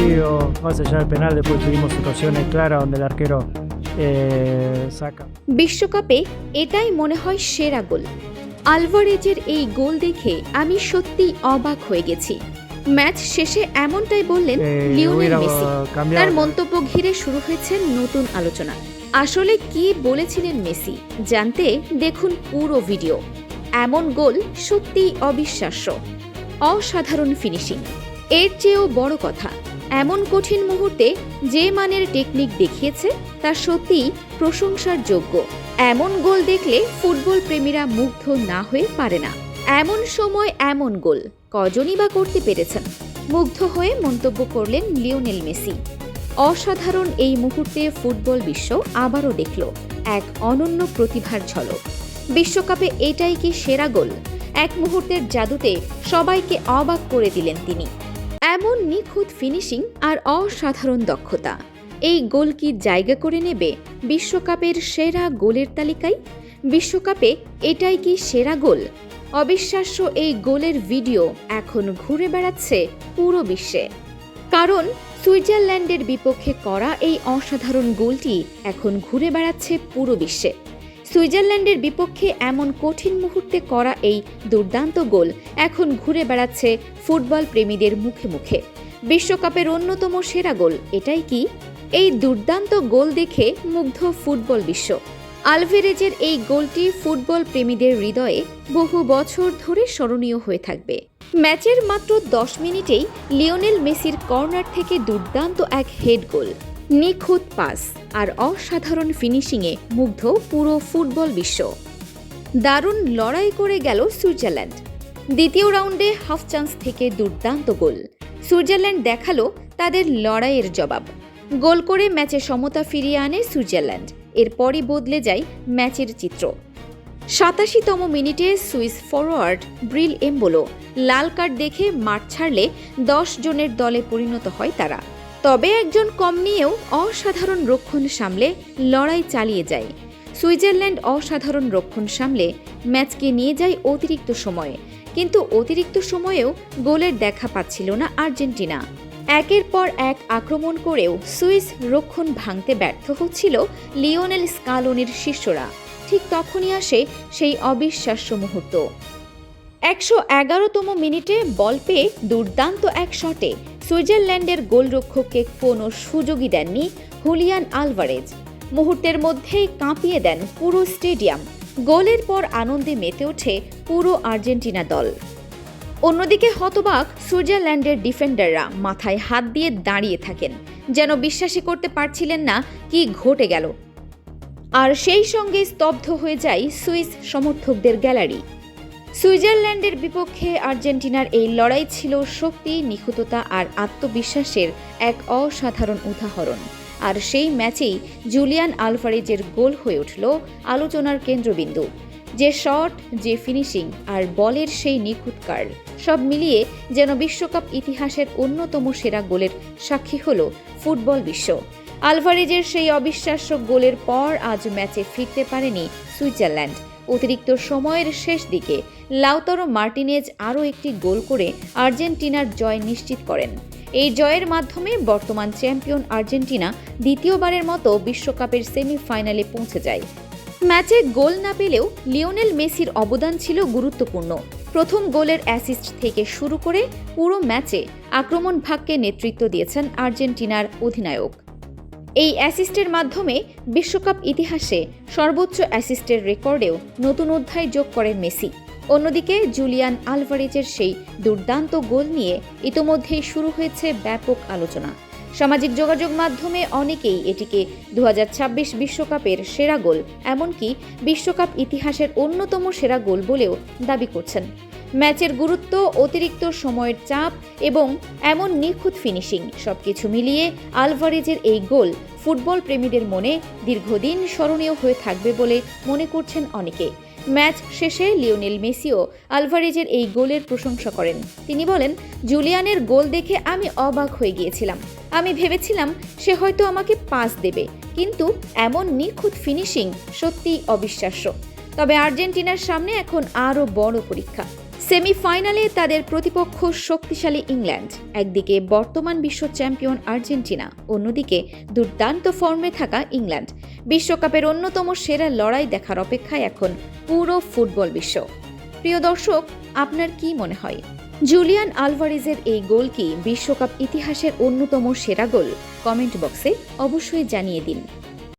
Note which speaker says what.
Speaker 1: partido, más allá del penal, después tuvimos situaciones claras donde el arquero saca.
Speaker 2: বিশ্বকাপে এটাই মনে হয় সেরা গোল। আলভারেজের এই গোল দেখে আমি সত্যিই অবাক হয়ে গেছি। ম্যাচ শেষে এমনটাই বললেন লিওনেল মেসি। তার মন্তব্য ঘিরে শুরু হয়েছে নতুন আলোচনা। আসলে কি বলেছিলেন মেসি জানতে দেখুন পুরো ভিডিও। এমন গোল সত্যিই অবিশ্বাস্য, অসাধারণ ফিনিশিং। এর চেয়েও বড় কথা, এমন কঠিন মুহূর্তে যে মানের টেকনিক দেখিয়েছে তা সত্যিই প্রশংসার যোগ্য। এমন গোল দেখলে ফুটবল প্রেমীরা মুগ্ধ না হয়ে পারে না। এমন সময় এমন গোল কজনই বা করতে পেরেছেন? মুগ্ধ হয়ে মন্তব্য করলেন লিওনেল মেসি। অসাধারণ এই মুহূর্তে ফুটবল বিশ্ব আবারও দেখল এক অনন্য প্রতিভার ঝলক। বিশ্বকাপে এটাই কি সেরা গোল? এক মুহূর্তের জাদুতে সবাইকে অবাক করে দিলেন তিনি। এমন নিখুঁত ফিনিশিং আর অসাধারণ দক্ষতা, এই গোল কি জায়গা করে নেবে বিশ্বকাপের সেরা গোলের তালিকায়? বিশ্বকাপে এটাই কি সেরা গোল? অবিশ্বাস্য এই গোলের ভিডিও এখন ঘুরে বেড়াচ্ছে পুরো বিশ্বে। কারণ সুইজারল্যান্ডের বিপক্ষে করা এই অসাধারণ গোলটি এখন ঘুরে বেড়াচ্ছে পুরো বিশ্বে। সুইজারল্যান্ডের বিপক্ষে এমন কঠিন মুহূর্তে করা এই দুর্দান্ত গোল এখন ঘুরে বেড়াচ্ছে ফুটবল প্রেমীদের মুখে মুখে। বিশ্বকাপের অন্যতম সেরা গোল এটাই কি? এই দুর্দান্ত গোল দেখে মুগ্ধ ফুটবল বিশ্ব। আলভারেজের এই গোলটি ফুটবল প্রেমীদের হৃদয়ে বহু বছর ধরে স্মরণীয় হয়ে থাকবে। ম্যাচের মাত্র 10 মিনিটেই লিওনেল মেসির কর্নার থেকে দুর্দান্ত এক হেড গোল, নিখুঁত পাস আর অসাধারণ ফিনিশিংয়ে মুগ্ধ পুরো ফুটবল বিশ্ব। দারুণ লড়াই করে গেল সুইজারল্যান্ড। দ্বিতীয় রাউন্ডে হাফ চান্স থেকে দুর্দান্ত গোল। সুইজারল্যান্ড দেখালো তাদের লড়াইয়ের জবাব। গোল করে ম্যাচে সমতা ফিরিয়ে আনে সুইজারল্যান্ড। এরপরই বদলে যায় ম্যাচের চিত্র। 87তম মিনিটে সুইস ফরোয়ার্ড ব্রিল এমবোলো লাল কার্ড দেখে মাঠ ছাড়লে 10 জনের দলে পরিণত হয় তারা। তবে একজন কম নিয়েও অসাধারণ রক্ষণ সামলে লড়াই চালিয়ে যায় সুইজারল্যান্ড। অসাধারণ রক্ষণ সামলে ম্যাচকে নিয়ে যায় অতিরিক্ত সময়ে, কিন্তু অতিরিক্ত সময়েও গোলের দেখা পাচ্ছিল না আর্জেন্টিনা। একের পর এক আক্রমণ করেও সুইস রক্ষণ ভাঙতে ব্যর্থ হচ্ছিল লিওনেল স্কালোনির শিষ্যরা। ঠিক তখনই আসে সেই অবিশ্বাস্য মুহূর্ত। 111তম মিনিটে বল পেয়ে দুর্দান্ত এক শটে সুইজারল্যান্ডের গোলরক্ষককে কোনো সুযোগই দেননি হুলিয়ান আলভারেজ। মুহূর্তের মধ্যেই কাঁপিয়ে দেন পুরো স্টেডিয়াম। গোলের পর আনন্দে মেতে ওঠে পুরো আর্জেন্টিনা দল। অন্যদিকে হতবাক সুইজারল্যান্ডের ডিফেন্ডাররা মাথায় হাত দিয়ে দাঁড়িয়ে থাকেন, যেন বিশ্বাসই করতে পারছিলেন না কি ঘটে গেল। আর সেই সঙ্গে স্তব্ধ হয়ে যায় সুইস সমর্থকদের গ্যালারি। সুইজারল্যান্ডের বিপক্ষে আর্জেন্টিনার এই লড়াই ছিল শক্তি, নিখুঁততা আর আত্মবিশ্বাসের এক অসাধারণ উদাহরণ। আর সেই ম্যাচেই জুলিয়ান আলভারেজের গোল হয়ে উঠল আলোচনার কেন্দ্রবিন্দু। যে শট, যে ফিনিশিং আর বলের সেই নিখুঁত কার্ল, সব মিলিয়ে যেন বিশ্বকাপ ইতিহাসের অন্যতম সেরা গোলের সাক্ষী হল ফুটবল বিশ্ব। আলভারেজের সেই অবিশ্বাস্য গোলের পর আজ ম্যাচে ফিরতে পারেনি সুইজারল্যান্ড। অতিরিক্ত সময়ের শেষ দিকে লাউতারো মার্টিনেজ আরও একটি গোল করে আর্জেন্টিনার জয় নিশ্চিত করেন। এই জয়ের মাধ্যমে বর্তমান চ্যাম্পিয়ন আর্জেন্টিনা দ্বিতীয়বারের মতো বিশ্বকাপের সেমিফাইনালে পৌঁছে যায়। ম্যাচে গোল না পেলেও লিওনেল মেসির অবদান ছিল গুরুত্বপূর্ণ। প্রথম গোলের অ্যাসিস্ট থেকে শুরু করে পুরো ম্যাচে আক্রমণ ভাগকে নেতৃত্ব দিয়েছেন আর্জেন্টিনার অধিনায়ক। এই অ্যাসিস্টের মাধ্যমে বিশ্বকাপ ইতিহাসে সর্বোচ্চ অ্যাসিস্টের রেকর্ডেও নতুন অধ্যায় যোগ করেন মেসি। অন্যদিকে জুলিয়ান আলভারেজের সেই দুর্দান্ত গোল নিয়ে ইতোমধ্যেই শুরু হয়েছে ব্যাপক আলোচনা। সামাজিক যোগাযোগ মাধ্যমে অনেকেই এটিকে 2026 বিশ্বকাপের সেরা গোল, এমনকি বিশ্বকাপ ইতিহাসের অন্যতম সেরা গোল বলেও দাবি করছেন। ম্যাচের গুরুত্ব, অতিরিক্ত সময়ের চাপ এবং এমন নিখুঁত ফিনিশিং সবকিছু মিলিয়ে আলভারেজের এই গোল ফুটবল প্রেমীদের মনে দীর্ঘদিন স্মরণীয় হয়ে থাকবে বলে মনে করছেন অনেকে। ম্যাচ শেষে লিওনেল মেসিও আলভারেজের এই গোলের প্রশংসা করেন। তিনি বলেন, জুলিয়ানের গোল দেখে আমি অবাক হয়ে গিয়েছিলাম। আমি ভেবেছিলাম সে হয়তো আমাকে পাস দেবে, কিন্তু এমন নিখুঁত ফিনিশিং সত্যিই অবিশ্বাস্য। তবে আর্জেন্টিনার সামনে এখন আরও বড় পরীক্ষা। সেমিফাইনালে তাদের প্রতিপক্ষ শক্তিশালী ইংল্যান্ড, একদিকে বর্তমান বিশ্ব চ্যাম্পিয়ন আর্জেন্টিনা, অন্যদিকে দুর্দান্ত ফর্মে থাকা ইংল্যান্ড। বিশ্বকাপের অন্যতম সেরা লড়াই দেখার অপেক্ষায় এখন পুরো ফুটবল বিশ্ব। প্রিয় দর্শক, আপনার কি মনে হয়, জুলিয়ান আলভারেজের এই গোল কি বিশ্বকাপ ইতিহাসের অন্যতম সেরা গোল? কমেন্ট বক্সে অবশ্যই জানিয়ে দিন।